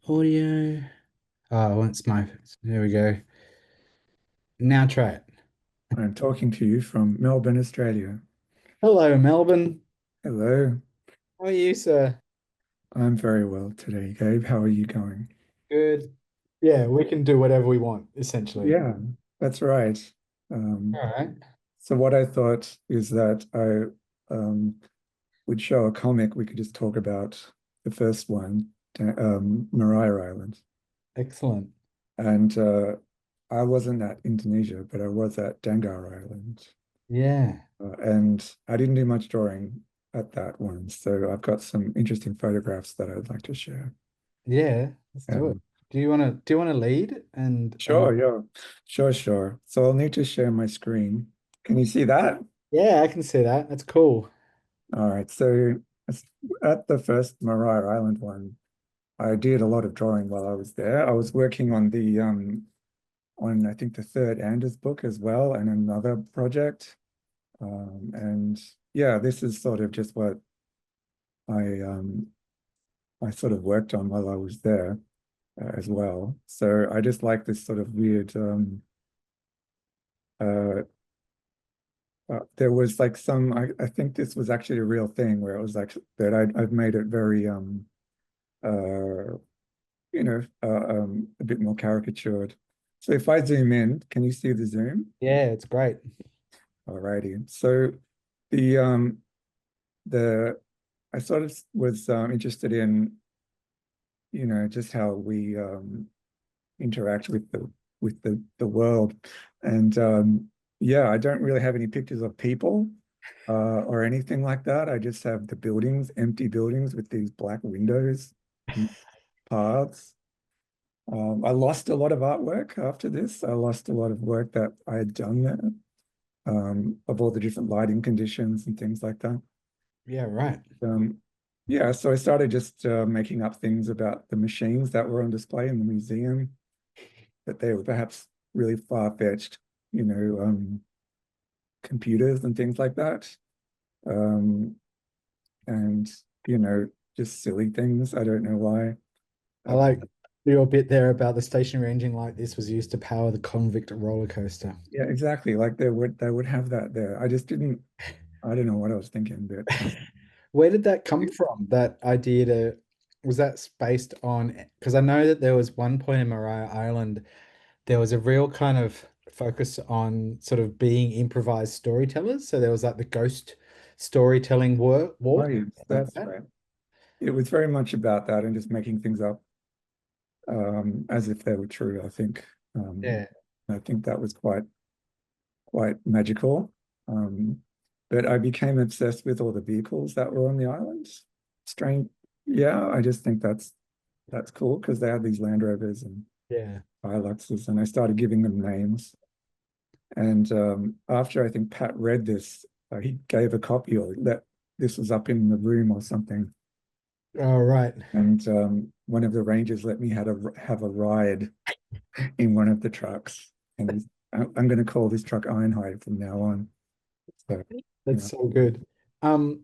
Audio. Oh, it's my. There we go. Now try it. I'm talking to you from Melbourne, Australia. Hello, Melbourne. Hello. How are you, sir? I'm very well today, Gabe. How are you going? Good. Yeah, we can do whatever we want, essentially. Yeah, that's right. Um, All right. so what I thought is that I would show a comic. We could just talk about the first one, Maria Island. Excellent. And I wasn't at Indonesia, but I was at Dangar Island. Yeah. And I didn't do much drawing at that one. So I've got some interesting photographs that I'd like to share. Yeah. Let's do it. Um, Do you want to lead? And Sure, yeah. Sure. So I'll need to share my screen. Can you see that? yeah, I can see that. That's cool. All right. So as- at the first Maria Island one, I did a lot of drawing while I was there. I was working on the on I think the third Anders book as well and another project. And yeah, this is sort of just what I I sort of worked on while I was there as well. So I just like this sort of weird uh there was like some, I think this was actually a real thing where it was like that I've made it very, uh, a bit more caricatured. So if I zoom in, can you see the zoom? Yeah, it's great. Alrighty. So the, um, the, I sort of was interested in, just how we interact with the world. And yeah, I don't really have any pictures of people or anything like that. I just have the buildings, empty buildings with these black windows and paths. I lost a lot of artwork after this. I lost a lot of work that I had done there, of all the different lighting conditions and things like that. Yeah, right. Um, yeah, so I started just making up things about the machines that were on display in the museum, that they were perhaps really far-fetched, you know, computers and things like that. Um, and, you know, just silly things. I don't know why. I Uh, like your bit there about the stationary engine like this was used to power the convict roller coaster. yeah, exactly. Like they would have that there. I just didn't, I don't know what I was thinking, but Where did that come from? That idea to, was that based on, because I know that there was one point in Maria Island, there was a real kind of focus on sort of being improvised storytellers. So there was like the ghost storytelling oh, walk yes, about that's that. right. It was very much about that and just making things up as if they were true, I think. Um, Yeah. I think that was quite magical. Um, but I became obsessed with all the vehicles that were on the island. Strange. Yeah, I just think that's cool because they had these Land Rovers and Yeah. Hiluxes, and I started giving them names. And after I think Pat read this, he gave a copy or that this was up in the room or something. All right. And one of the rangers let me have a ride in one of the trucks. And I'm going to call this truck Ironhide from now on. So, That's yeah. so good. Um,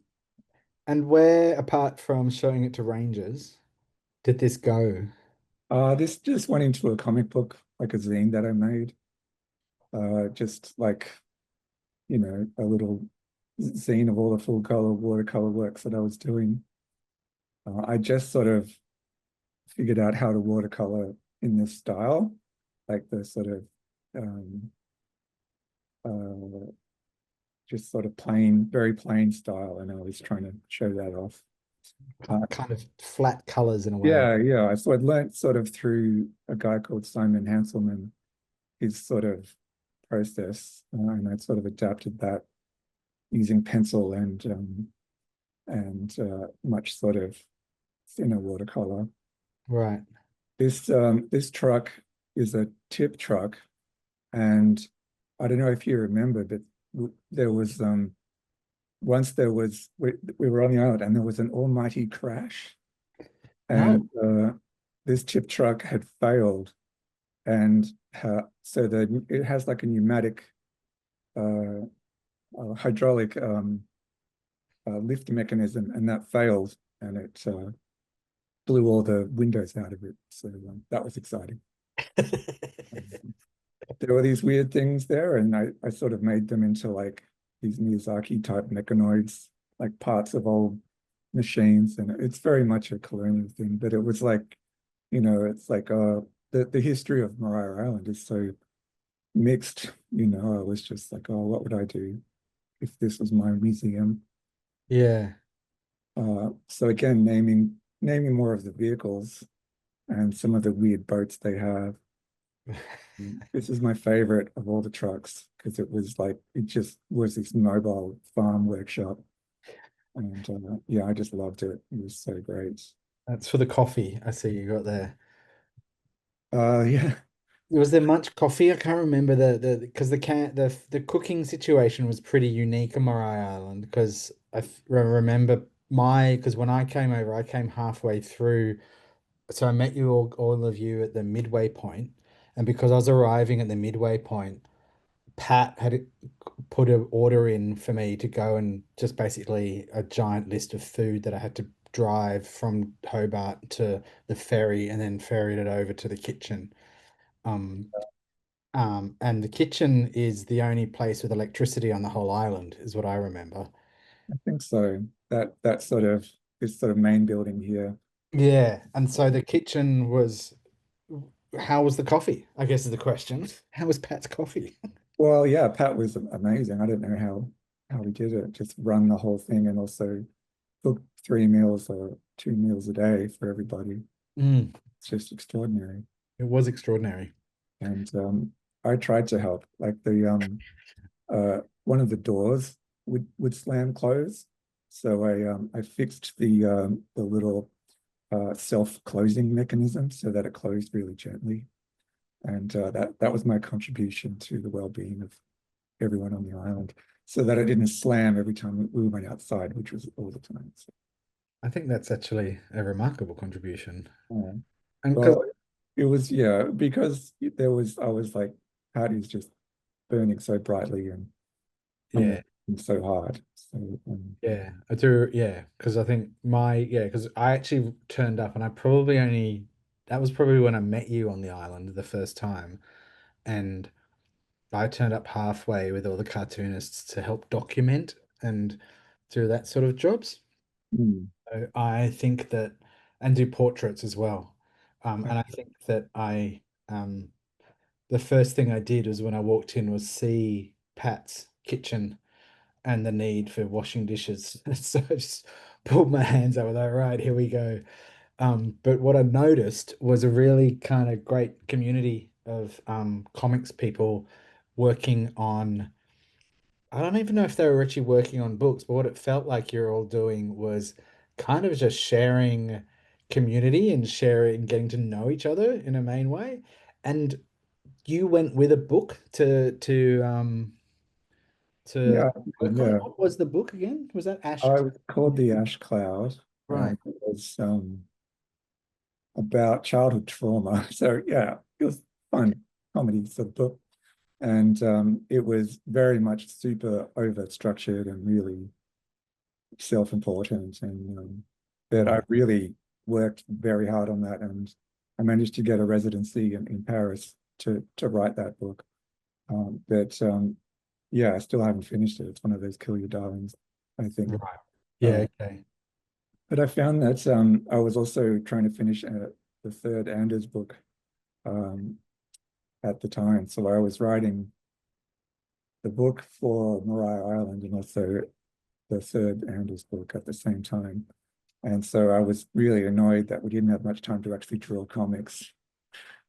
and where, apart from showing it to Rangers, did this go? This just went into a comic book, like a zine that I made. Just like, a little zine of all the full color watercolor works that I was doing. I just sort of figured out how to watercolor in this style, like the sort of um, uh, just sort of plain, very plain style, and I was trying to show that off. Uh, Kind of flat colors in a way. yeah. So I'd learned sort of through a guy called Simon Hanselman, his sort of process, and I'd sort of adapted that using pencil and much sort of thinner watercolor. Right. This truck is a tip truck, and I don't know if you remember, but there was once we were on the island and there was an almighty crash, No. and this tip truck had failed, and so it has like a pneumatic uh, hydraulic lift mechanism, and that failed, and blew all the windows out of it. So that was exciting. Um, there were these weird things there, and I sort of made them into like these Miyazaki type mechanoids, like parts of old machines, and it's very much a colonial thing. But it was like, it's like the history of Maria Island is so mixed. I was just like, oh, what would I do if this was my museum? Yeah. So again, naming more of the vehicles and some of the weird boats they have. This is my favorite of all the trucks because it just was this mobile farm workshop. And yeah, I just loved it. It was so great. That's for the coffee I see you got there. Yeah, Was there much coffee? I can't remember the because the cooking situation was pretty unique on Marai Island because remember my because when I came over, I came halfway through. So I met all of you at the midway point, and because I was arriving at the midway point, Pat had put an order in for me to go and just basically a giant list of food that I had to drive from Hobart to the ferry and then ferried it over to the kitchen. Um, and the kitchen is the only place with electricity on the whole island, is what I remember. I think so. That sort of this sort of main building here. Yeah, and so the kitchen was, how was the coffee? I guess is the question. How was Pat's coffee? Well, yeah, Pat was amazing. I don't know how he did it. Just run the whole thing and also cook 3 meals or 2 meals a day for everybody. Mm, It's just extraordinary. it was extraordinary. And I tried to help. Like the one of the doors would slam close, so I fixed the little self-closing mechanism so that it closed really gently, and that was my contribution to the well-being of everyone on the island, so that it didn't slam every time we went outside, which was all the time. So, I think that's actually a remarkable contribution. uh, And because, well, it was yeah because I was like, Patty's just burning so brightly and I'm yeah, working so hard. So yeah, I do. Yeah, because I think because I actually turned up and I probably only, that was probably when I met you on the island the first time. And I turned up halfway with all the cartoonists to help document and do that sort of jobs. mm, So I think that, and do portraits as well. And I think that um, the first thing I did was when I walked in was see Pat's kitchen and the need for washing dishes. So I just pulled my hands up and like, right, here we go. But what I noticed was a really kind of great community of comics people working on, I don't even know if they were actually working on books, but what it felt like you're all doing was kind of just sharing community and sharing, getting to know each other in a main way. And you went with a book to yeah, work on. yeah. What was the book again? Was that Ash? I was called the Ash Cloud, Right. and it was about childhood trauma. So yeah, it was fun comedy sort of book, and it was very much super over structured and really self-important, and that I Right. really worked very hard on that, and I managed to get a residency in Paris to write that book. But yeah, I still haven't finished it. It's one of those kill your darlings, I think. Right. Uh, Yeah, okay. but I found that I was also trying to finish the third Anders book um, at the time. So I was writing the book for Mariah Island and also the third Anders book at the same time. And so I was really annoyed that we didn't have much time to actually draw comics.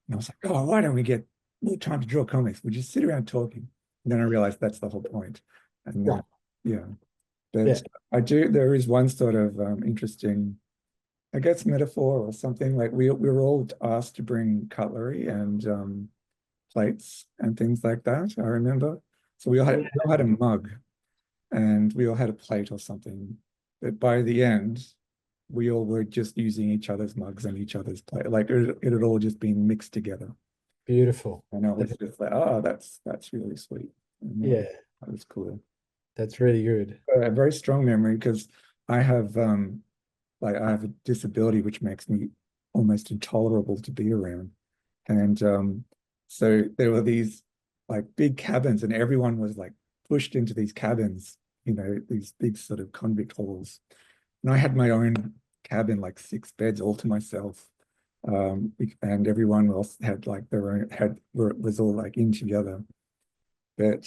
And I was like, oh, why don't we get more time to draw comics? We just sit around talking. And then I realized that's the whole point. And Right. yeah, Yeah. but there is one sort of interesting, I guess, metaphor or something. Like we were all asked to bring cutlery and plates and things like that. I remember. So we all had a mug and we all had a plate or something. But by the end, we all were just using each other's mugs and each other's plate. Like it had all just been mixed together. Beautiful. And I was That's, just like, oh, that's really sweet. And yeah, that was cool. that's really good. A very strong memory because I have like I have a disability which makes me almost intolerable to be around. And so there were these like big cabins, and everyone was like pushed into these cabins, these big sort of convict halls. And I had my own cabin, like 6 beds all to myself. And everyone else had like their own was all like in together. But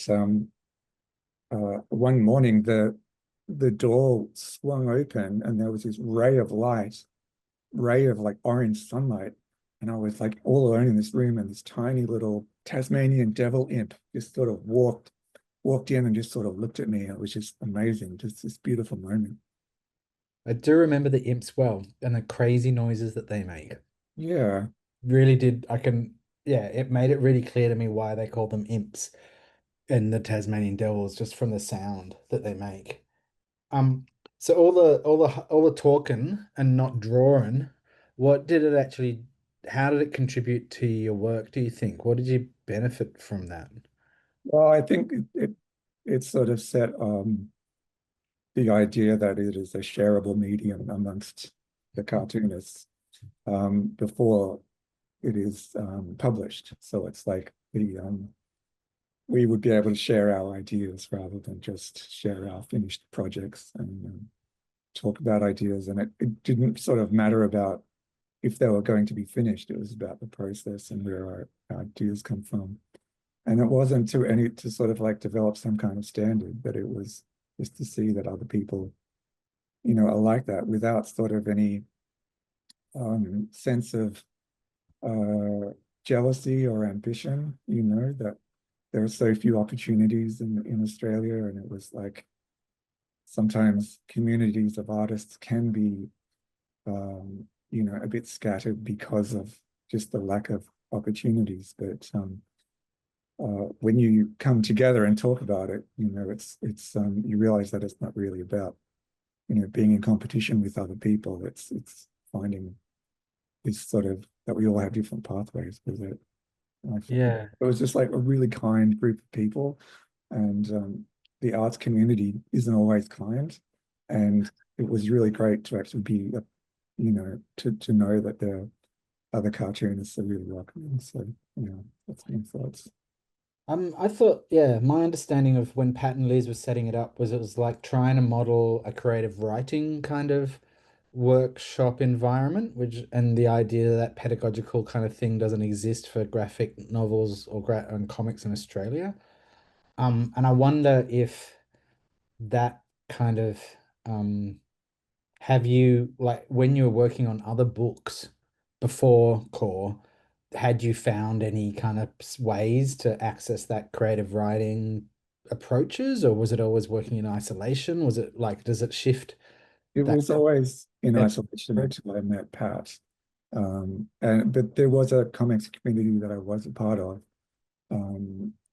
one morning the door swung open and there was this ray of like orange sunlight. And I was like all alone in this room, and this tiny little Tasmanian devil imp just sort of walked in and just sort of looked at me. It was just amazing, just this beautiful moment. I do remember the imps well and the crazy noises that they make. Yeah. Really did. Yeah, it made it really clear to me why they call them imps and the Tasmanian devils just from the sound that they make. Um, so all the talking and not drawing, what did it actually, how did it contribute to your work, do you think? What did you benefit from that? Well, I think it sort of set the idea that it is a shareable medium amongst the cartoonists before it is published. So it's like we would be able to share our ideas rather than just share our finished projects and talk about ideas. And it didn't sort of matter about if they were going to be finished. It was about the process and where our ideas come from. And it wasn't to sort of like develop some kind of standard, but it was just to see that other people, are like that without sort of any sense of jealousy or ambition, that there are so few opportunities in Australia. And it was like sometimes communities of artists can be, a bit scattered because of just the lack of opportunities. But when you come together and talk about it, it's you realize that it's not really about, being in competition with other people. It's finding this sort of that we all have different pathways with it. Yeah. It was just like a really kind group of people, and the arts community isn't always kind, and it was really great to actually be, to know that there are other cartoonists are really welcoming. So, that's my thoughts. I thought, yeah, my understanding of when Pat and Liz was setting it up was it was like trying to model a creative writing kind of workshop environment, which and the idea that pedagogical kind of thing doesn't exist for graphic novels or and comics in Australia. And I wonder if that kind of um have you like when you were working on other books before Core, had you found any kind of ways to access that creative writing approaches, or was it always working in isolation? Was it like, does it shift It that? was always in Yeah. isolation until I met Pat. And but there was a comics community that I was a part of.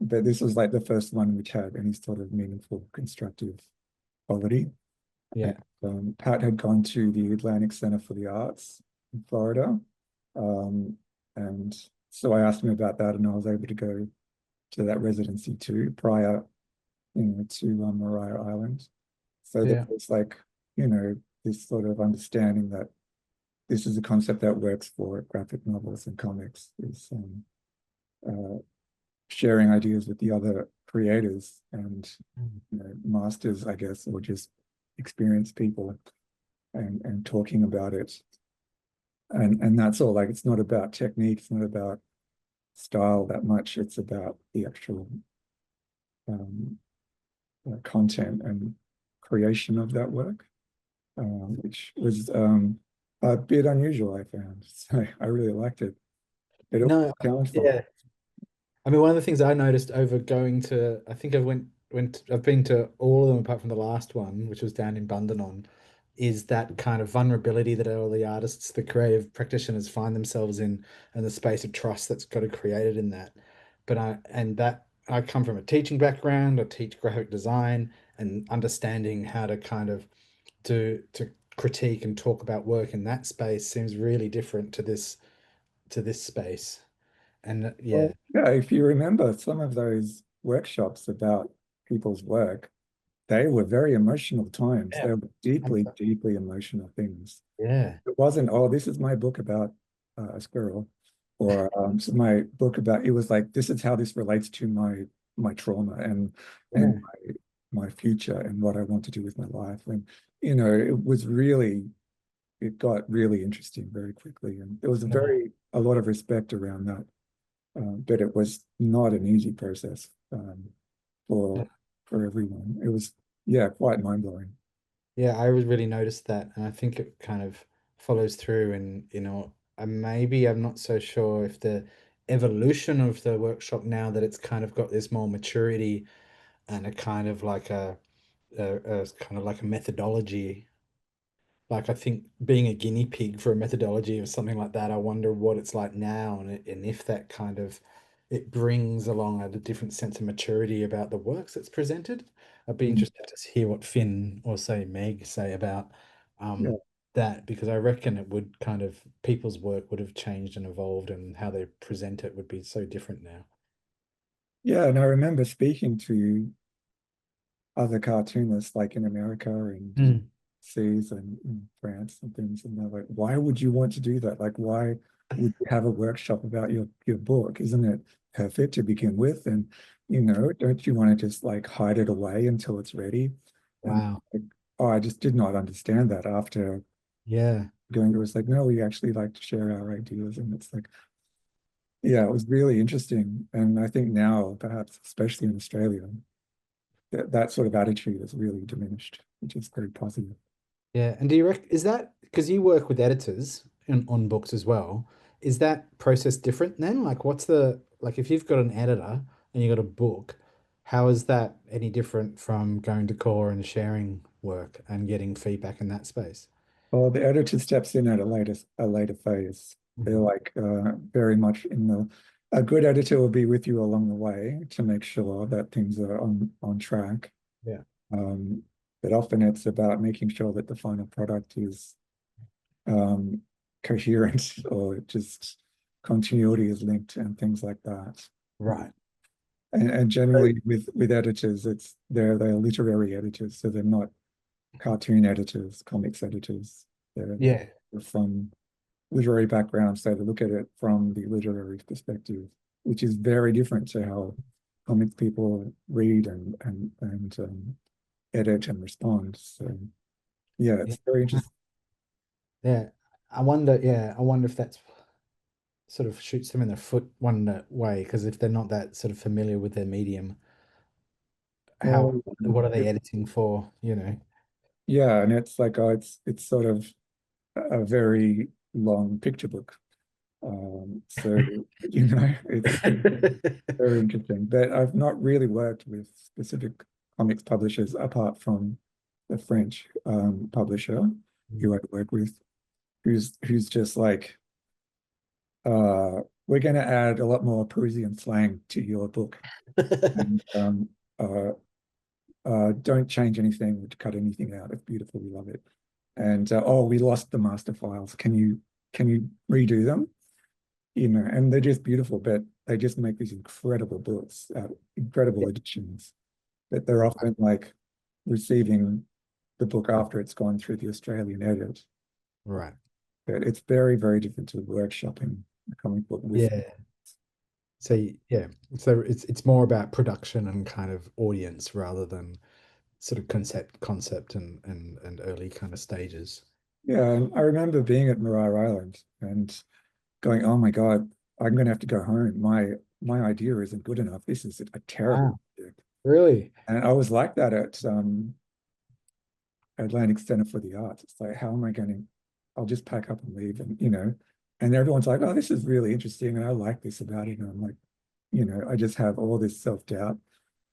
But this was like the first one which had any sort of meaningful constructive quality. And Yeah. Pat had gone to the Atlantic Center for the Arts in Florida. Um, and so I asked him about that, and I was able to go to that residency too prior, to Mariah Island. So there Yeah. was like, you know, this sort of understanding that this is a concept that works for graphic novels and comics is uh, sharing ideas with the other creators and, masters, I guess, or just experienced people and talking about it. And that's all. Like it's not about technique, it's not about style that much. It's about the actual um, content and creation of that work, which was a bit unusual, I found. So I really liked it. It was No, a challenge for me. yeah. I mean, one of the things I noticed over going to, I think I've been to all of them apart from the last one, which was down in Bundanon, is that kind of vulnerability that all the artists, the creative practitioners find themselves in, and the space of trust that's got to be created in that. And that I come from a teaching background, I teach graphic design, and understanding how to kind of to critique and talk about work in that space seems really different to this space. And yeah. Well, yeah, if you remember some of those workshops about people's work, they were very emotional times. Yeah. They were deeply, deeply emotional things. Yeah. It wasn't, oh, this is my book about a squirrel, or this is my book about. It was like, this is how this relates to my trauma and Yeah. my future and what I want to do with my life. And it was really, it got really interesting very quickly, and there was Yeah. a lot of respect around that. But it was not an easy process for for everyone. It was, yeah, quite mind blowing. Yeah, I was really noticed that, and I think it kind of follows through. And maybe I'm not so sure if the evolution of the workshop now that it's kind of got this more maturity and a kind of like a kind of like a methodology. Like I think being a guinea pig for a methodology or something like that, I wonder what it's like now, and if that kind of it brings along a different sense of maturity about the works that's presented. I'd be Mm. interested to hear what Finn or say Meg say about Yeah. um, that, because I reckon it would kind of people's work would have changed and evolved, and how they present it would be so different now. Yeah, and I remember speaking to other cartoonists like in America and Mm. overseas and in France and things, and they're like, why would you want to do that? Like, why would you have a workshop about your book? Isn't it perfect to begin with? And don't you want to just like hide it away until it's ready? And Wow. like, oh, I just did not understand that after Yeah. going to. It's like, no, we actually like to share our ideas, and it's like, yeah, it was really interesting. And I think now, perhaps especially in Australia, that sort of attitude has really diminished, which is very positive. Yeah, and do you reckon is that because you work with editors on books as well? Is that process different then? Like, what's the like if you've got an editor and you got a book, how is that any different from going to core and sharing work and getting feedback in that space? Well, the editor steps in at a later phase. They're Mhm. like very much in the. A good editor will be with you along the way to make sure that things are on track. Yeah. Um, but often it's about making sure that the final product is um, coherent or just continuity is linked and things like that. Right. And So- generally with editors, they're literary editors, so they're not cartoon editors, comics editors. They're Yeah. from literary backgrounds, so they look at it from the literary perspective, which is very different to how comics people read and edit and respond. So yeah, Yeah. it's very interesting. Yeah. I wonder if that's sort of shoots them in the foot one way, because if they're not that sort of familiar with their medium, how Well, what are they editing for, you know? yeah, and it's like it's sort of a very long picture book. So it's very interesting. But I've not really worked with specific comics publishers apart from the French publisher who I work with, who's just like, we're going to add a lot more Parisian slang to your book, and uh, don't change anything, cut anything out. It's beautiful. We love it. And oh, we lost the master files. Can you redo them? And they're just beautiful, but they just make these incredible books, incredible editions. But they're often like receiving the book after it's gone through the Australian edit. Right. But it's very, very different to workshopping a comic book with. Yeah. So yeah, so it's more about production and kind of audience rather than sort of concept and early kind of stages. Yeah, and I remember being at Maria Island and going, "Oh my God, I'm going to have to go home. My idea isn't good enough. This is a terrible Wow. project." Really? And I was like that at Atlantic Center for the Arts. It's like, how am I going to? I'll just pack up and leave, and everyone's like, "Oh, this is really interesting, and I like this about it." And I'm like, I just have all this self-doubt,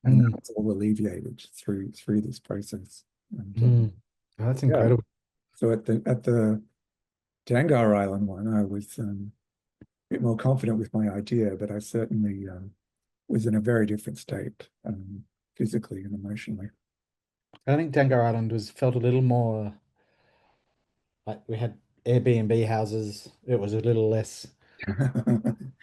and Mm, that's all alleviated through this process. And mm. Oh, that's yeah, incredible. so at the Dangar Island one, I was a bit more confident with my idea, but I certainly was in a very different state, physically and emotionally. I think Dangar Island was felt a little more like we had Airbnb houses. It was a little less,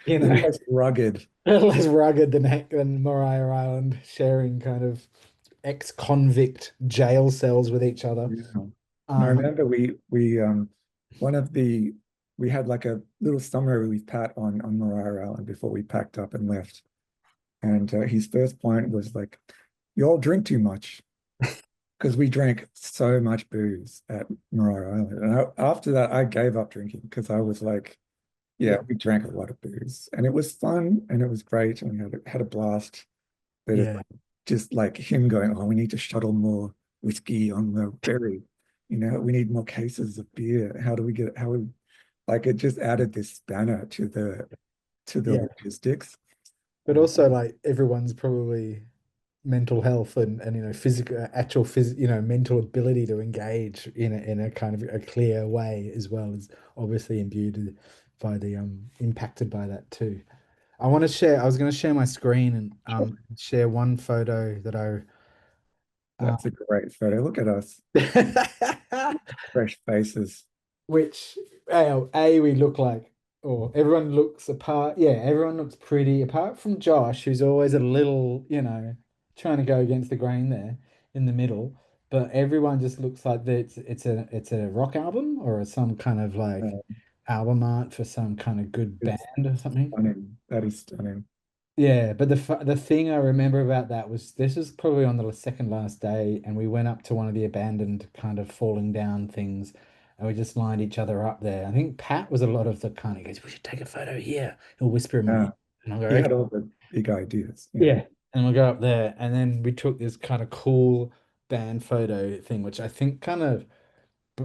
you know, Less rugged. a little less rugged than Maria Island, sharing kind of. ex-convict jail cells with each other. Yeah. And I Um, remember one of the we had like a little summary with Pat on Mariah Island before we packed up and left. And his first point was like, "You all drink too much," because we drank so much booze at Mariah Island. And after that, I gave up drinking because I was like, yeah, "Yeah, we drank a lot of booze, and it was fun and it was great, and we had a blast." But it yeah, just like him going, "Oh, we need to shuttle more whiskey on the ferry. You know, we need more cases of beer. How do we get how we like it just added this spanner to the yeah. logistics. But also like everyone's probably mental health and physical actual mental ability to engage in a kind of a clear way as well is obviously imbued by the impacted by that too. I was going to share my screen and share one photo that I That's a great photo. Look at us, fresh faces. which we look like, or everyone looks apart. Yeah, everyone looks pretty apart from Josh, who's always a little, trying to go against the grain there in the middle. But everyone just looks like it's a rock album or some kind of like Uh, album art for some kind of good band it's or something. stunning. That is stunning. Yeah, but the thing I remember about that was this was probably on the second last day, and we went up to one of the abandoned kind of falling down things, and we just lined each other up there. I think Pat was a lot of the kind of goes, "We should take a photo here." He'll whisper in my ear, Yeah, and I'll go, he "Okay." had all the big ideas. Yeah, Yeah, and we'll go up there, and then we took this kind of cool band photo thing, which I think kind of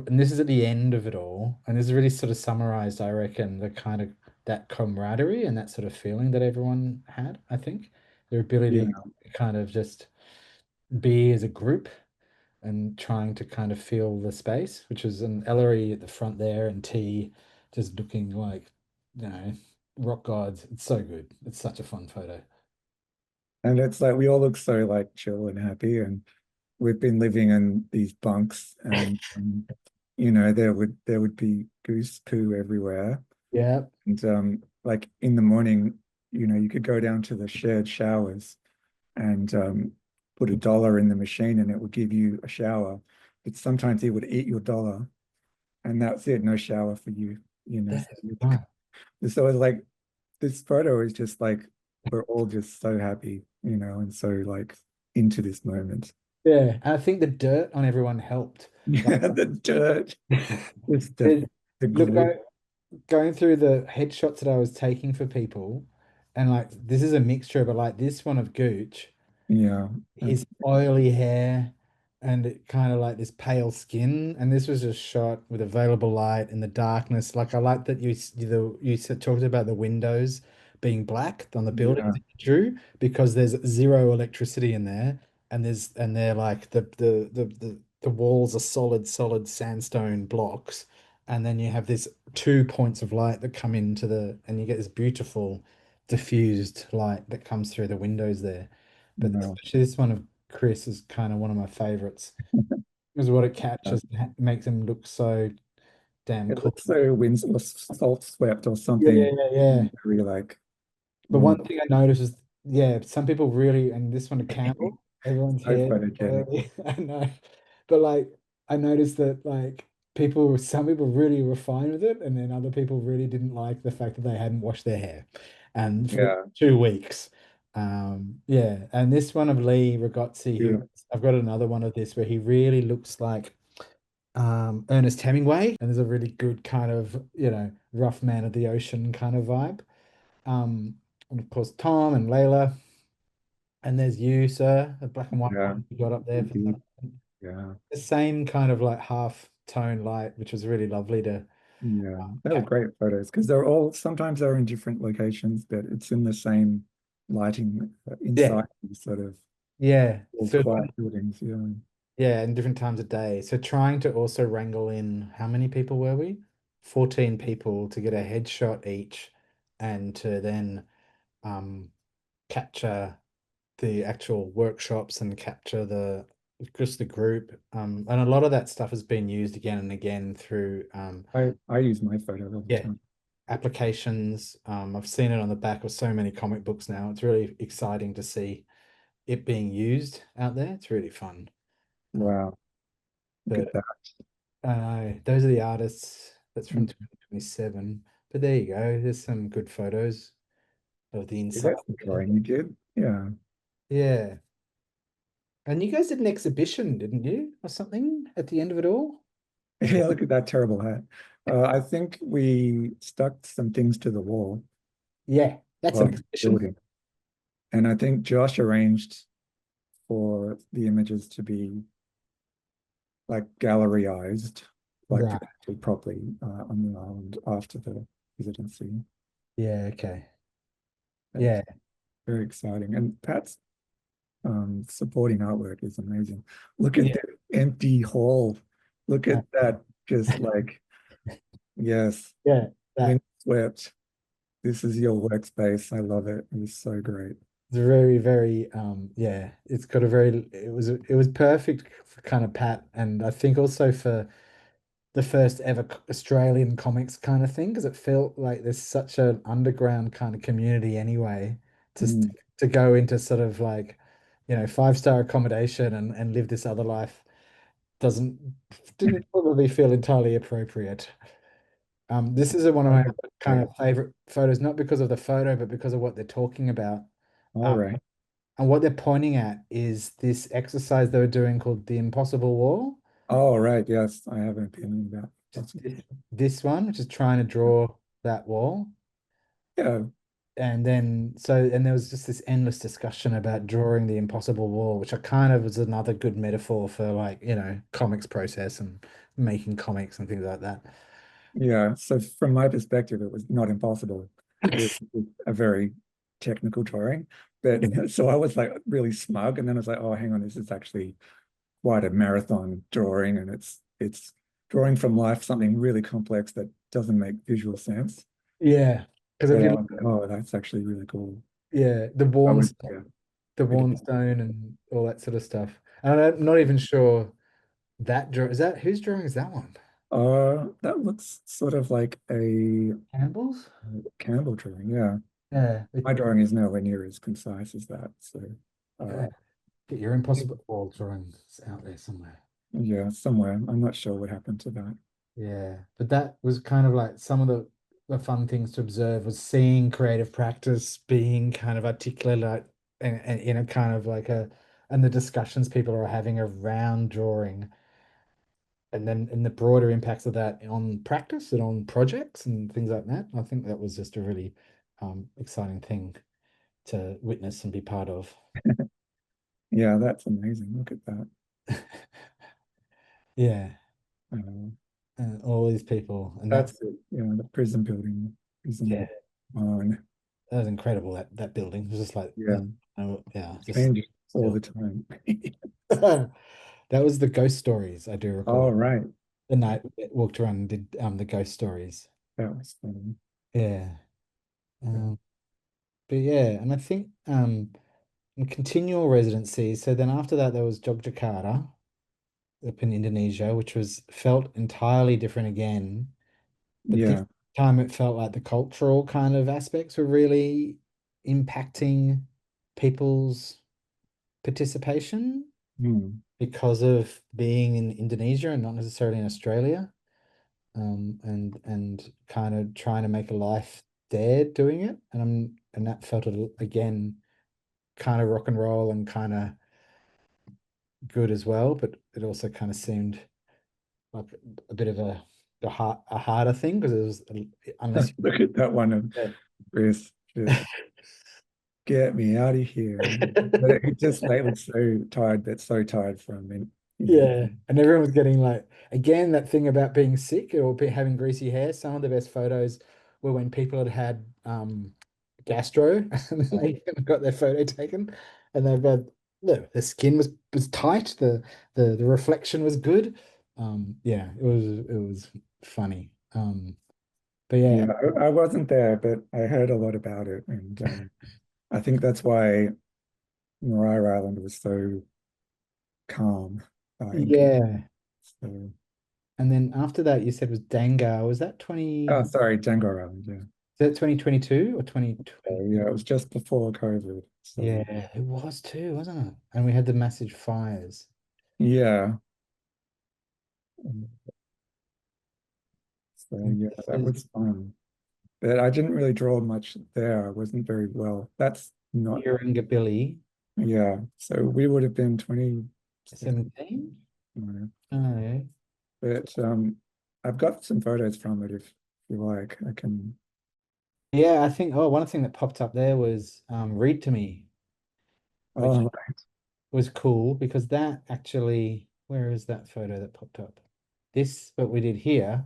and this is at the end of it all, and this is really sort of summarized, I reckon, the kind of that camaraderie and that sort of feeling that everyone had, I think. Their ability yeah. to kind of just be as a group and trying to kind of feel the space, which was an Ellery at the front there and T just looking like, you know, rock gods. It's so good. It's such a fun photo. And it's like we all look so like chill and happy, and we've been living in these bunks, and you know there would be goose poo everywhere, Yeah, and like in the morning, you know, you could go down to the shared showers and put $1 in the machine, and it would give you a shower. But sometimes it would eat your dollar, and that's it, no shower for you, you know. So, that's fun. so it's like this photo is just like we're all just so happy, you know, and so like into this moment. Yeah, and I think the dirt on everyone helped. Like, Yeah, the dirt, just there's- the look, glue. going through the headshots that I was taking for people, and like this is a mixture, but like this one of Gooch, Yeah, his oily hair and kind of like this pale skin, and this was just shot with available light in the darkness. Like I like that talked about the windows being black on the buildings yeah, that you drew because there's zero electricity in there, and they're like the walls are solid sandstone blocks. And then you have this 2 points of light that come into and you get this beautiful diffused light that comes through the windows there. But no. especially this one of Chris is kind of one of my favorites because what it Uh, captures makes him look so damn It cool. looks so wind or salt swept or Yeah, something yeah. very like But warm. one thing I noticed is, yeah, some people really, and this one a candle, everyone's So hair is photogenic. oily. I know, but like I noticed that like some people really were fine with it, and then other people really didn't like the fact that they hadn't washed their hair, and for Yeah, 2 weeks. Yeah, and this one of Lee Ragozzi, who beautiful. I've got another one of this where he really looks like Ernest Hemingway, and there's a really good kind of rough man of the ocean kind of vibe. And of course, Tom and Layla. And there's you, sir, the black and white Yeah, one you got up there for indeed. some, Yeah, the same kind of like half tone light, which was really lovely to yeah. They were capture. great photos because they're all sometimes they're in different locations, but it's in the same lighting Yeah, inside these sort of yeah. old So quiet buildings. Yeah, yeah, and different times of day. So trying to also wrangle in how many people were we? 14 people to get a headshot each and to then um capture the actual workshops and capture the just the group. And a lot of that stuff has been used again and again through I use my photo all the yeah, time. applications. I've seen it on the back of so many comic books now. It's really exciting to see. it being used out there. It's really fun. Um, Wow, look at but that. those are the artists. That's from Mm. 2027. But there you go. There's some good photos of the See, inside that's the there. drawing you did. Yeah. Yeah. And you guys did an exhibition, didn't you? Or something at the end of it all? As Yeah, well. look at that terrible hat. I think we stuck some things to the wall Yeah, that's an of the exhibition. building. And I think Josh arranged for the images to be like galleryized, like Right. projected properly on the island after the residency. Yeah, okay. That's Yeah. very exciting. And Pat's supporting artwork is amazing. Look at Yeah. the empty hall. Look Uh, at that. Just like, yes, yeah. That windswept. This is your workspace. I love it. It was so great. it's very, very yeah, it's got a very it was perfect for kind of Pat, and I think also for the first ever Australian comics kind of thing, because it felt like there's such an underground kind of community anyway Mm. to go into sort of like, five-star accommodation and live this other life doesn't didn't probably feel entirely appropriate. This is one of my Okay, kind great. of favorite photos, not because of the photo, but because of what they're talking about. All Um, right. and what they're pointing at is this exercise they were doing called the impossible wall. All right. Yes, I have an opinion about Just possible. this one, which is trying to draw that wall. Yeah. And then, and there was just this endless discussion about drawing the impossible wall, which I kind of was another good metaphor for like, comics process and making comics and things like that. Yeah. So from my perspective, it was not impossible. It was a very technical drawing. But so I was like really smug. And then I was like, oh, hang on, this is actually quite a marathon drawing. And it's drawing from life something really complex that doesn't make visual sense. Yeah. Because if But I you was look, like, oh, that's actually really cool. yeah, I would, yeah, the I worn did. stone and all that sort of stuff. And I'm not even sure that draw is that whose drawing is that one? That looks sort of like a Campbell's? candle drawing. Yeah. Yeah. My drawing is nowhere near as concise as that. So, Yeah. uh, Get your impossible wall drawings out there somewhere. yeah, somewhere. I'm not sure what happened to that. Yeah, but that was kind of like some of the fun things to observe was seeing creative practice being kind of articulate and in a kind of like and the discussions people are having around drawing and then in the broader impacts of that on practice and on projects and things like that. I think that was just a really exciting thing to witness and be part of. Yeah, that's amazing. Look at that. Yeah, Uh, all these people and that that's it. You know, the prison building, yeah, prison on. that was incredible. That building it was just like Yeah, oh, yeah, just changes all still. the time. That was the ghost stories, I do All recall. right. The night we walked around and did the ghost stories. That was funny. Yeah. But yeah, and I think in continual residency, so then after that there was Yogyakarta up in Indonesia, which was felt entirely different again. But this Yeah. time it felt like the cultural kind of aspects were really impacting people's participation Hmm. because of being in Indonesia and not necessarily in Australia. And kind of trying to make a life there doing it. And that felt again kind of rock and roll and kind of good as well, but it also kind of seemed like a bit of a harder thing because it was unless Look at that one of you Chris. Just get me out of here. But it just like looks so tired, but so tired from yeah, and everyone was getting like again that thing about being sick or having greasy hair. Some of the best photos were when people had had gastro and then they got their photo taken, and they've got the skin was tight, the reflection was good. Yeah, it was funny. But yeah, Yeah, I wasn't there, but I heard a lot about it, and I think that's why Mariah Island was so calm in comparison. yeah. So, And then after that, you said was Dangar. Was that 20? oh, sorry, Django Island. Yeah, that 2022 or So, 2020? yeah, it was just before COVID. So Yeah, it was too, wasn't it? And we had the massive fires. yeah. Um, So And yeah, this that is was fun. But I didn't really draw much there. I wasn't very well. That's not, Billy yeah. So we would have been 27. 17. You know. Oh, yeah. But I've got some photos from it if you like. I can. Yeah, I think, oh, one thing that popped up there was Read to Me, which Oh, was cool because that actually, where is that photo that popped up? This, what we did here,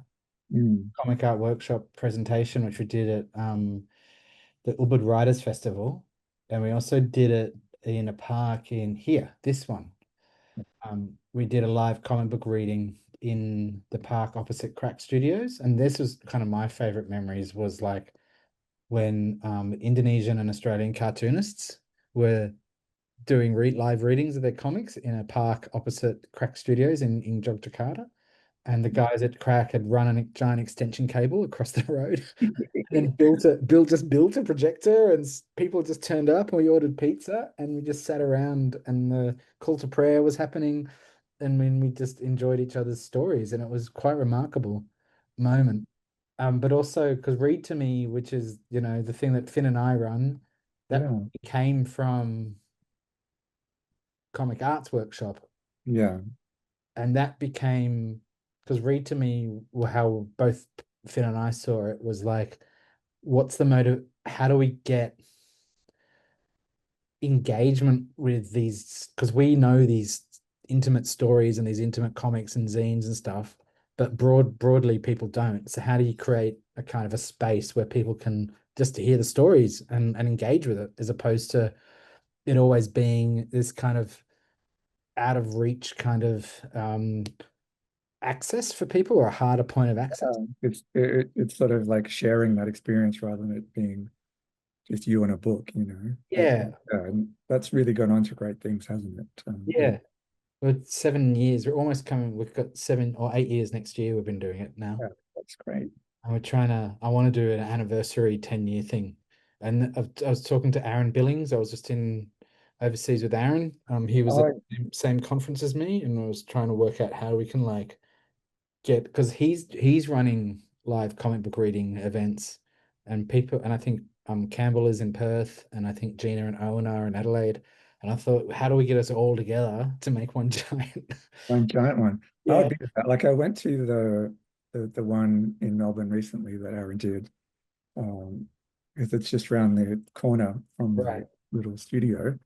mm, comic art workshop presentation, which we did at the Ubud Writers Festival. And we also did it in a park in here, this one. We did a live comic book reading in the park opposite Crack Studios. And this was kind of my favorite memories was like when Indonesian and Australian cartoonists were doing live readings of their comics in a park opposite Crack Studios in Yogyakarta. And the guys at Crack had run a giant extension cable across the road and then built a projector and people just turned up and we ordered pizza and we just sat around and the call to prayer was happening and when we just enjoyed each other's stories and it was quite remarkable moment. But also because Read to Me, which is, the thing that Finn and I run, that yeah, came from Comic Arts Workshop. yeah, And that became because Read to Me, how both Finn and I saw it was like, what's the motive? How do we get engagement with these? Because we know these intimate stories and these intimate comics and zines and stuff, but broadly people don't. So how do you create a kind of a space where people can just hear the stories and engage with it, as opposed to it always being this kind of out of reach kind of access for people or a harder point of access. it's sort of like sharing that experience rather than it being just you and a book, you know. Yeah, And that's really gone on to great things, hasn't it? Yeah, yeah. We're 7 years. We're almost coming. We've got 7 or 8 years next year. We've been doing it now, yeah, that's great. and we're trying to. I want to do an anniversary 10-year thing. And I was talking to Aaron Billings. I was just in overseas with Aaron. He was at Oh, the same conference as me, and I was trying to work out how we can like get because he's running live comic book reading events, and people. And I think Campbell is in Perth, and I think Gina and Owen are in Adelaide. And I thought, how do we get us all together to make one giant? one giant one. I would Yeah, be with that. Like I went to the one in Melbourne recently that Aaron did, um, because it's just around the corner from my right. little studio,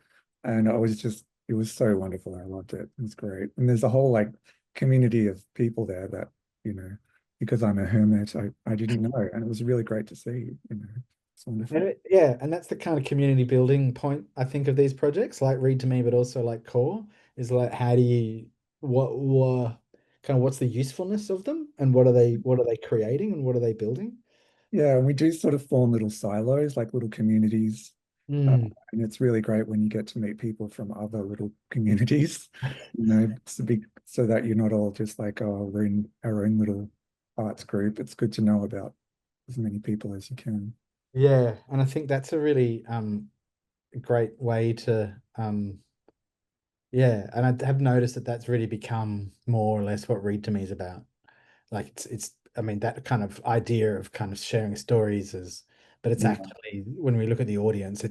and it was so wonderful. I loved it. It was great, and there's a whole like community of people there that you know, because I'm a hermit, I didn't know, and it was really great to see. You know, it's wonderful. Yeah, and that's the kind of community building point I think of these projects, like Read to Me, but also like Core, is like how do you what kind of what's the usefulness of them and what are they creating and what are they building? Yeah, and we do sort of form little silos, like little communities. Mm, And it's really great when you get to meet people from other little communities, you know, so that you're not all just like, oh, we're in our own little arts group. It's good to know about as many people as you can. yeah, and I think that's a really great way to yeah, and I have noticed that that's really become more or less what Read to Me is about. Like it's I mean that kind of idea of kind of sharing stories is, but it's Yeah, actually when we look at the audience,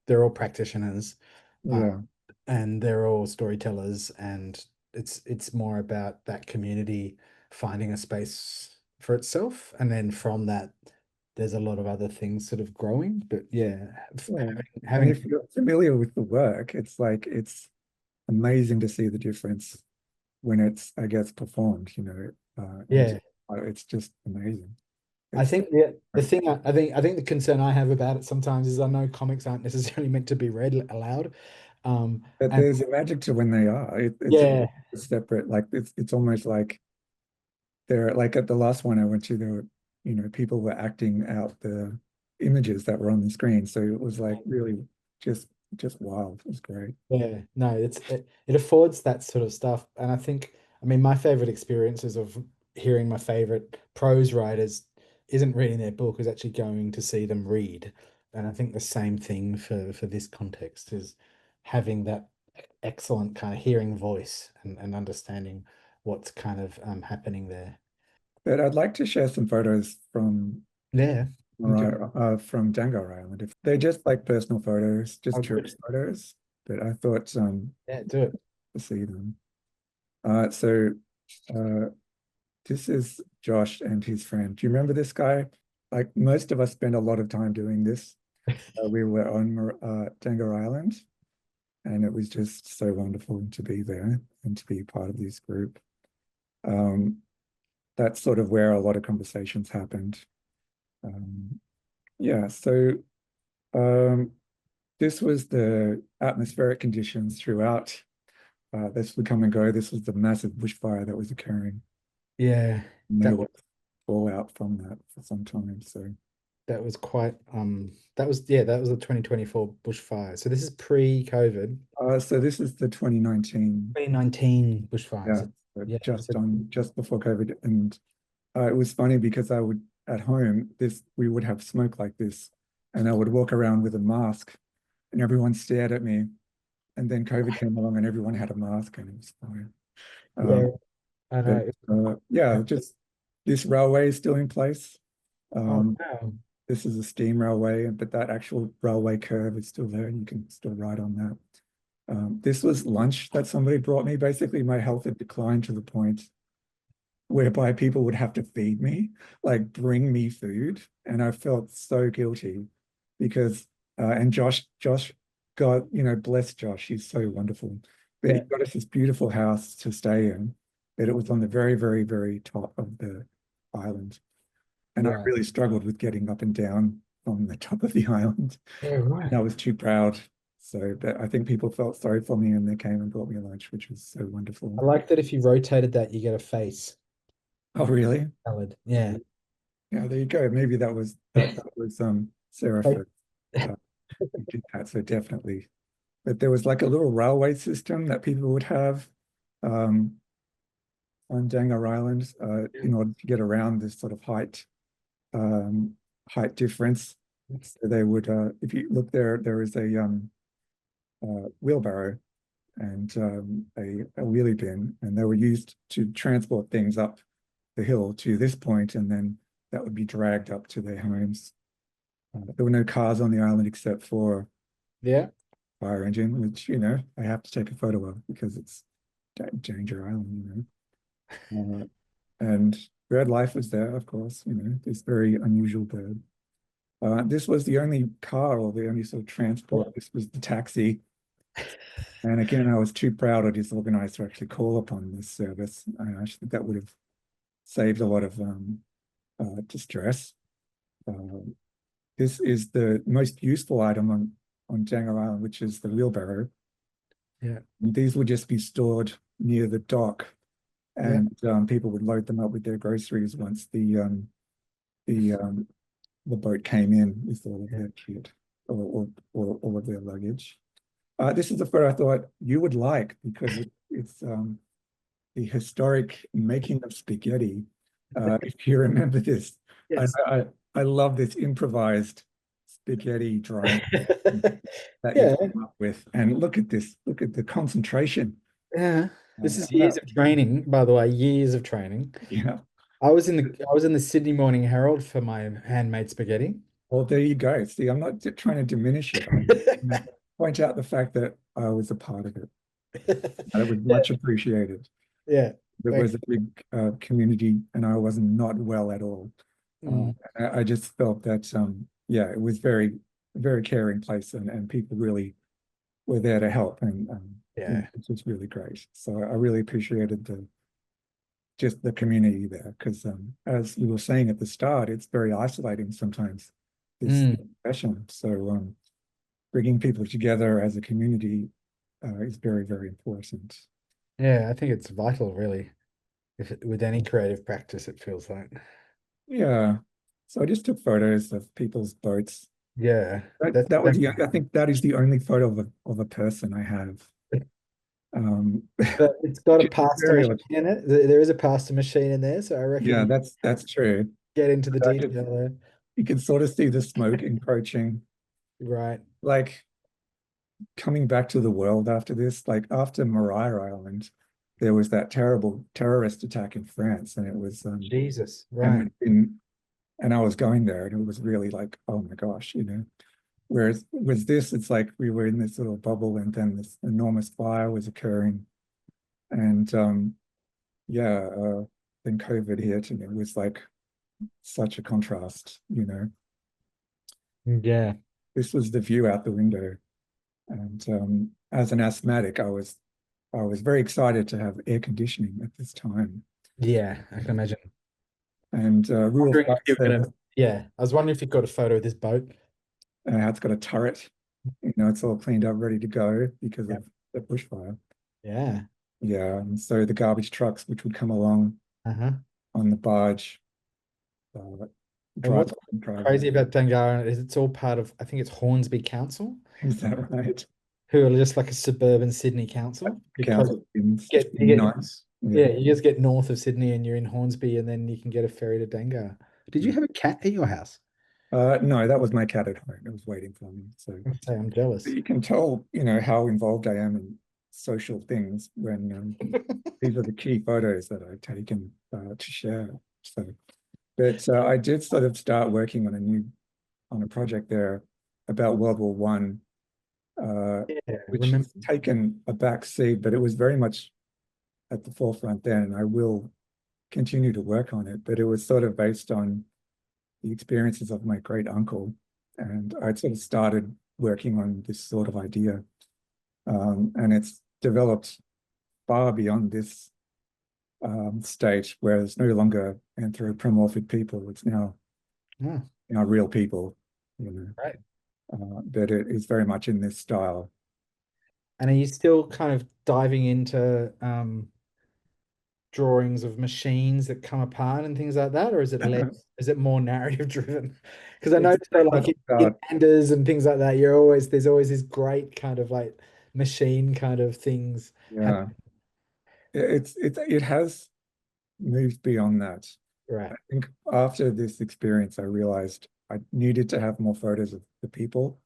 they're all practitioners, uh, yeah, and they're all storytellers, and it's more about that community finding a space for itself, and then from that, there's a lot of other things sort of growing. But yeah, yeah. And having if you're familiar with the work, it's like it's amazing to see the difference when it's, I guess, performed, you know, and yeah. it's just amazing. I It's think the thing I think the concern I have about it sometimes is I know comics aren't necessarily meant to be read aloud. But And there's a magic to when they are. It's yeah, a separate, like it's almost like they're like at the last one I went to, there were, you know, people were acting out the images that were on the screen. So it was like really just just wild. It was great. yeah, no, it affords that sort of stuff. And I think, I mean, my favorite experiences of hearing my favorite prose writers isn't reading their book is actually going to see them read. And I think the same thing for this context is having that excellent kind of hearing voice and understanding what's kind of happening there. But I'd like to share some photos Yeah. Okay. from Django Island. If they're just like personal photos, just Oh, good. tourist photos, but I thought Yeah, do it. to see them. So uh, this is Josh and his friend. Do you remember this guy? Like most of us spend a lot of time doing this. We were on Django Island, and it was just so wonderful to be there and to be part of this group. Um, that's sort of where a lot of conversations happened. Um, yeah, so um, this was the atmospheric conditions throughout. This would come and go. This was the massive bushfire that was occurring. Yeah, And that there was was fallout from that for some time. So, that was quite that was yeah, that was the 2024 bushfire. So this is pre-COVID. so this is the 2019, 2019 bushfires. yeah, so Yeah. So just before COVID, and it was funny because I would at home we would have smoke like this, and I would walk around with a mask, and everyone stared at me, and then COVID came along, and everyone had a mask, and it was fine. yeah, I But know. yeah, just this railway is still in place. Oh Um, wow. this is a steam railway, but that actual railway curve is still there. You can still ride on that. This was lunch that somebody brought me. Basically, my health had declined to the point whereby people would have to feed me, like bring me food. And I felt so guilty because, and Josh got, bless Josh, he's so wonderful. But he Yeah, got us this beautiful house to stay in, but it was on the very, very, very top of the island. And I right. really struggled with getting up and down from the top of the island. Yeah, And right. I was too proud. So, but I think people felt sorry for me and they came and brought me lunch, which was so wonderful. I like that if you rotated that, you get a face Oh, really? salad. Yeah. Yeah, there you go. Maybe that was Sarah Face- first who did that. So definitely. But there was like a little railway system that people would have um, on Dangar Island in order to get around this sort of height difference. So they would, if you look there, there is a wheelbarrow and a wheelie bin, and they were used to transport things up the hill to this point, and then that would be dragged up to their homes. There were no cars on the island except for Yeah. fire engine, which, I have to take a photo of because it's Danger Island, and bird life was there, of course, this very unusual bird. This was the only car or the only sort of transport. This was the taxi. And again, I was too proud or disorganized to actually call upon this service. I actually think that would have saved a lot of distress. Uh, this is the most useful item on Django Island, which is the wheelbarrow. Yeah. And these would just be stored near the dock, Yeah. and people would load them up with their groceries once the the boat came in with all of Yeah. their kit or all of their luggage. This is a photo I thought you would like because it's the historic making of spaghetti. If you remember this, I, Yes. I I love this improvised spaghetti drying that you Yeah. come up with. And look at this. Look at the concentration. Yeah. This is years Wow. of training, by the way, years of training. Yeah. I was in the Sydney Morning Herald for my handmade spaghetti. Well, there you go. See, I'm not trying to diminish it. I'm going to point out the fact that I was a part of it. And it was much appreciated. Yeah. It Thank was a big community, and I was not well at all. you. Uh, I just felt that, yeah, it was very caring place, and people really were there to help, and Yeah. it was really great. So I really appreciated just the community there, because as you were saying at the start, it's very isolating sometimes, this Mm. session. So bringing people together as a community is very, very important. Yeah, I think it's vital, really. With any creative practice, it feels like. Yeah. So I just took photos of people's boats. Yeah. That, That's that was I think that is the only photo of a person I have. Um, but it's got a which is pasta very machine in it. There is a pasta machine in there, so I yeah, reckon that's true. get into the I could, detail there. you can sort of see the smoke encroaching. Right. Like coming back to the world after this, like after Maria Island, there was that terrible terrorist attack in France, and it was Jesus. Right. and in and I was going there, and it was really like, oh my gosh, you know. Whereas with this, it's like we were in this little bubble, and then this enormous fire was occurring, and yeah, then COVID hit, and it was like such a contrast, you know. Yeah. This was the view out the window, and as an asthmatic, I was very excited to have air conditioning at this time. Yeah. I can imagine. And rural Wondering if flights you're there, gonna. Yeah. I was wondering if you got a photo of this boat. it's got a turret. You know, it's all cleaned up, ready to go because Yeah. of the bushfire. Yeah. Yeah, and so the garbage trucks, which would come along Uh-huh. on the barge, uh, And drive what's and drive crazy on. about Dungarra is it's all part of, I think it's Hornsby Council, Is that right? who are just like a suburban Sydney council. Because Council things, which get would you be get nice. Yeah. yeah, you just get north of Sydney and you're in Hornsby and then you can get a ferry to Dungarra. Did you have a cat at your house? No, that was my cat at home. It was waiting for me. So I say I'm jealous. you can tell, you know, how involved I am in social things when these are the key photos that I've taken to share. So, but I did sort of start working on on a project there about World War I, Yeah, which remember. has taken a back seat, but it was very much at the forefront then, and I will continue to work on it. But it was sort of based on the experiences of my great uncle, and I'd sort of started working on this sort of idea, and it's developed far beyond this state where it's no longer anthropomorphic people; it's Oh, now real people, you know. right. But it is very much in this style. And are you still kind of diving into drawings of machines that come apart and things like that, or is it less? Is it more narrative driven? Because I know It's so very like much in about, Anders and things like that, there's always this great kind of like machine kind of things yeah, happen. it has moved beyond that. Right. I think after this experience, I realized I needed to have more photos of the people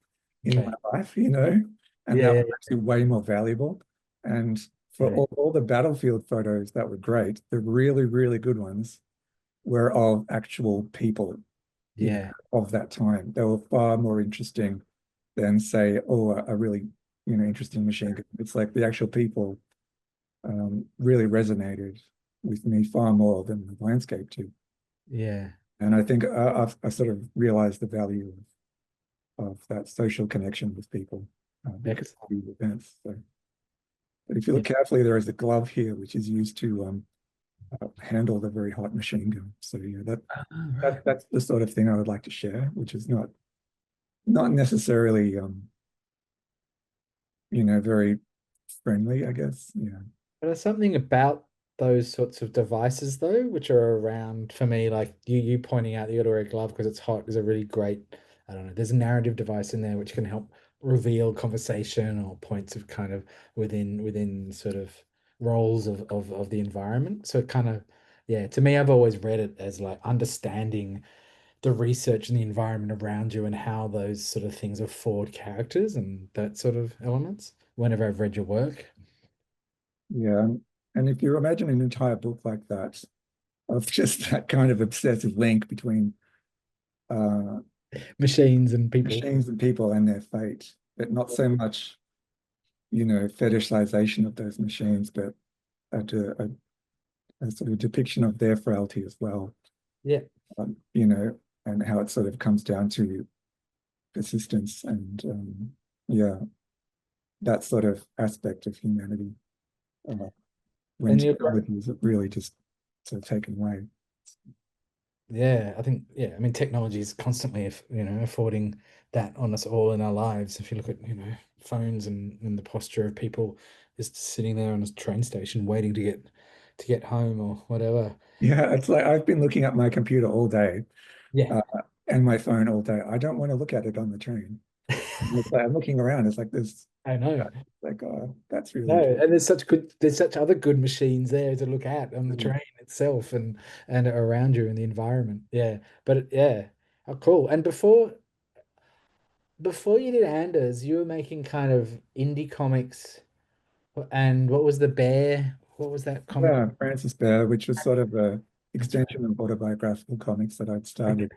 in my Okay. life, you know, and that Yeah. was actually way more valuable. And for Yeah. all the battlefield photos that were great, the really, really good ones were of actual people, you know, Yeah. of that time. They were far more interesting than, say, oh, a really, you know, interesting machine gun. It's like the actual people really resonated with me far more than the landscape did. Yeah. And I think I sort of realized the value of that social connection with people because of Excellent. these events. So, but if you Yeah. look carefully, there is a glove here which is used to handle the very hot machine gun. So yeah, Ah, right. that's the sort of thing I would like to share, which is not necessarily you know, very friendly, I guess. Yeah. But there's something about those sorts of devices though, which are around for me, like you pointing out the you gotta wear a glove because it's hot is a really great, I don't know, there's a narrative device in there which can help reveal conversation or points of kind of within sort of roles of the environment. So it kind of, yeah, to me, I've always read it as like understanding the research and the environment around you and how those sort of things have forward characters and that sort of elements whenever I've read your work. Yeah. And if you imagine an entire book like that, of just that kind of obsessive link between uh, Machines and people. machines and people and their fate, but not so much, you know, fetishization of those machines, but a sort of depiction of their frailty as well, Yeah. you know, and how it sort of comes down to persistence and, yeah, that sort of aspect of humanity uh, when And you're technology is really just sort of taken away. yeah, I think yeah, I mean technology is constantly affording that on us all in our lives. If you look at, phones and the posture of people just sitting there on a train station waiting to get home or whatever. Yeah, it's like I've been looking at my computer all day Yeah. uh, and my phone all day. I don't want to look at it on the train. It's like, I'm looking around, it's like this, I know. like, oh, that's really No, interesting. and there's such other good machines there to look at on the train itself and around you in the environment. Yeah. Yeah. Oh, cool. And before you did Anders, you were making kind of indie comics. And what was the bear? What was that comic? Yeah, Francis Bear, which was sort of a That's right. extension of autobiographical comics that I'd Okay. started.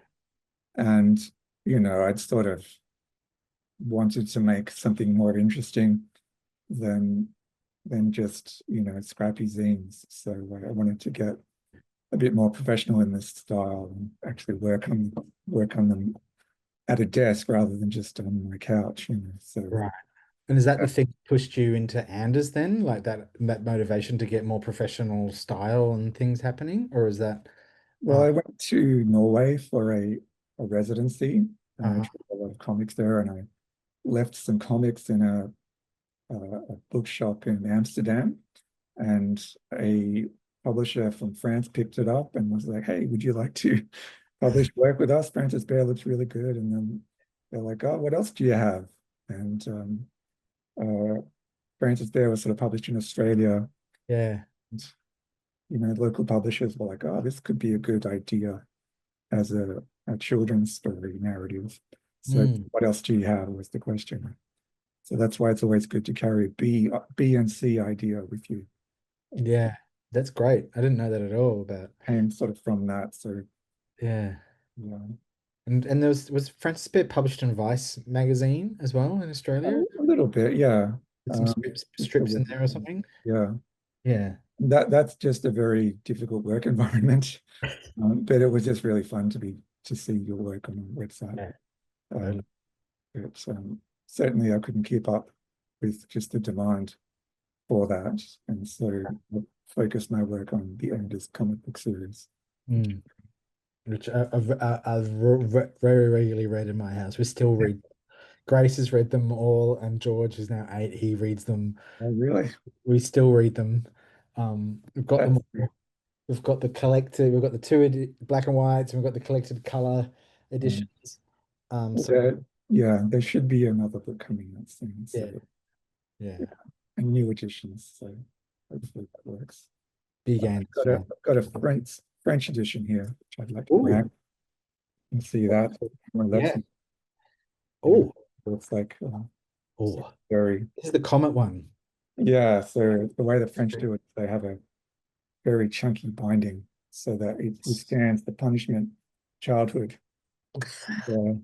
And, I'd sort of wanted to make something more interesting than just, scrappy zines. So I wanted to get a bit more professional in this style and actually work on them at a desk rather than just on my couch. So Right. And is that uh, the thing that pushed you into Anders then? Like that motivation to get more professional style and things happening? Or is that well, uh I went to Norway for a residency and I uh tried a lot of comics there and I left some comics in a bookshop in Amsterdam, and a publisher from France picked it up and was like, "Hey, would you like to publish work with us? Francis Bear looks really good." And then they're like, "Oh, what else do you have?" And uh, Francis Bear was sort of published in Australia. yeah. And, local publishers were like, "Oh, this could be a good idea as a children's story narrative." So, Mm, what else do you have? Was the question. So that's why it's always good to carry B and C idea with you. yeah. That's great. I didn't know that at all about Came sort of from that. So yeah. yeah, And there was Francis Bit published in Vice magazine as well in Australia? a little bit, yeah. With some Um, just a strips in little there or bit. something? Yeah. Yeah. That's just a very difficult work environment. But it was just really fun to see your work on the website. Yeah. Um, Totally. but certainly I couldn't keep up with just the demand for that. And so I focused my work on the Enders comic book series. Mm. Which I've very regularly read in my house. We still read. Grace has read them all, and George is now 8. He reads them. Oh, really? We still read them. We've got them That's all. We've got the collected. We've got the two black and whites, and we've got the collected color um, editions. So yeah, there should be another book coming out soon. yeah, So yeah, yeah, and new editions. So hopefully that works. big I've and got a fan. I've got a French edition here, which I'd like to Oh, grab and see that. Well, that's yeah. yeah, Oh, it's like oh. very This is the Comet one. yeah. So the way the French do it, they have a very chunky binding so that it withstands the punishment childhood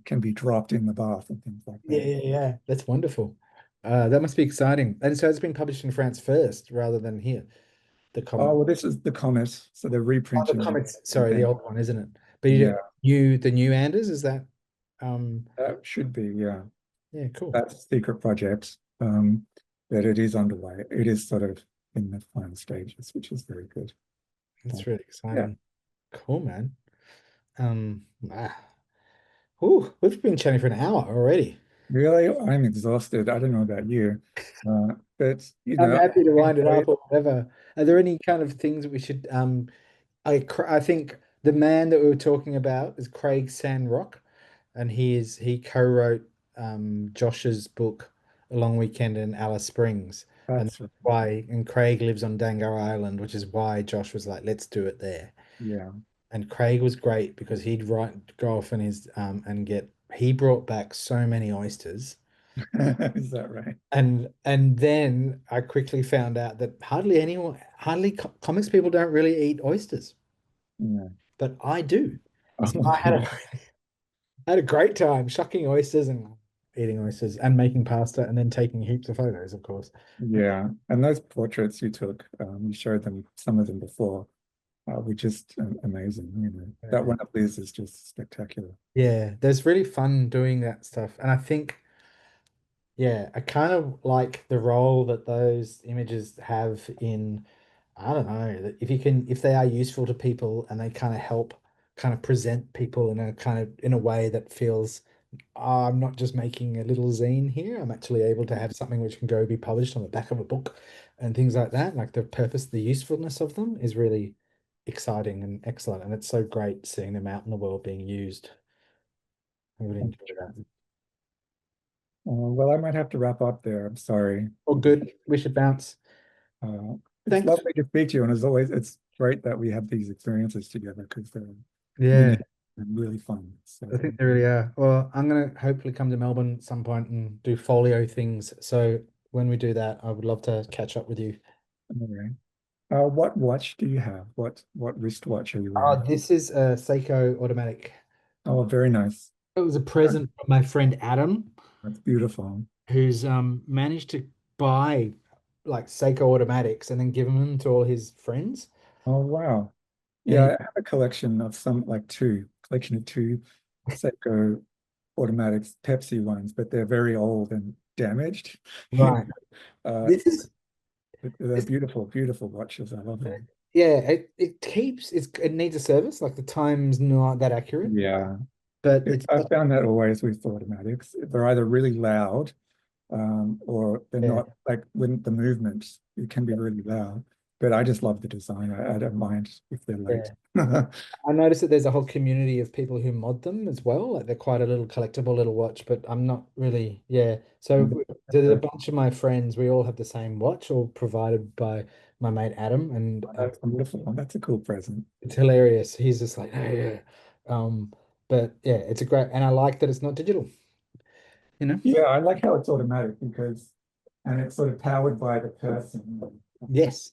can be dropped in the bath and things like Yeah, that. yeah, yeah. That's wonderful. That must be exciting. And so it's been published in France first rather than here, the Oh, Comet. well, this is the comet, so they're Oh, the reprinting Comet's, the sorry, the thing. old one, isn't it? But Yeah, the new Anders, is that um that should be, yeah. yeah, cool. That's a secret project, but it is underway. It is sort of in the final stages, which is very good. That's really Yeah, exciting. Cool, man. Um ah, we've been chatting for an hour already. really, I'm exhausted. I don't know about you, but I'm happy to I wind it enjoy up it. or whatever. Are there any kind of things that we should I think the man that we were talking about is Craig Sandrock, and he co-wrote Josh's book A Long Weekend in Alice Springs, and That's right. why and Craig lives on Dango Island, which is why Josh was like, let's do it there. Yeah. And Craig was great because he'd write go off in his and get he brought back so many oysters. Is that right? And then I quickly found out that hardly comics people don't really eat oysters, Yeah. but I do. So Oh, I had a I had a great time shucking oysters and eating oysters and making pasta and then taking heaps of photos, of course. yeah. And those portraits you took, you showed them some of them before, were just amazing. That Uh, one of these is just spectacular. yeah, there's really fun doing that stuff. And I think, yeah, I kind of like the role that those images have in, I don't know, that if they are useful to people and they kind of help kind of present people in a in a way that feels I'm not just making a little zine here. I'm actually able to have something which can go be published on the back of a book and things like that. Like the purpose, the usefulness of them is really exciting and excellent. And it's so great seeing them out in the world being used. I really enjoy that. Well, I might have to wrap up there. I'm sorry. All good. We should bounce. Uh, it's Thanks. lovely to speak to you, and as always, it's great that we have these experiences together because they're Yeah, unique and really fun. So, I think they really are. Well, I'm gonna hopefully come to Melbourne at some point and do folio things. So when we do that, I would love to catch up with you. anyway, what watch do you have? What wristwatch are you wearing? Oh, this is a Seiko automatic. Oh, very nice. It was a present from my friend Adam, That's beautiful. who's managed to buy like Seiko automatics and then give them to all his friends. Oh, wow. And Yeah, I have a collection of some, like collection of two Seiko automatics, Pepsi ones, but they're very old and damaged. right, Uh, this is but they're this, beautiful, beautiful watches. I love them. yeah, it needs a service. Like the time's not that accurate, Yeah. but it's I found that always with automatics. They're either really loud, or they're yeah. not like when the movement, it can be really loud. But I just love the design. I don't mind if they're late. Yeah. I noticed that there's a whole community of people who mod them as well. Like they're quite a little collectible little watch, but I'm not really, yeah. So there's a bunch of my friends, we all have the same watch, all provided by my mate Adam, and That's wonderful. That's a cool present. it's hilarious. He's just like, oh yeah. Um, but yeah, it's a great, and I like that it's not digital, you know? Yeah, I like how it's automatic because, and it's sort of powered by the person. Yes.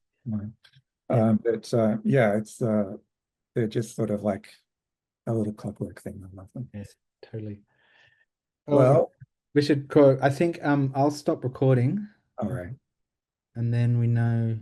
Yeah, But yeah, they're just sort of like a little clockwork thing. I love them. yeah, totally. Oh, yeah. Well, We should call, I think I'll stop recording all right. and then we know.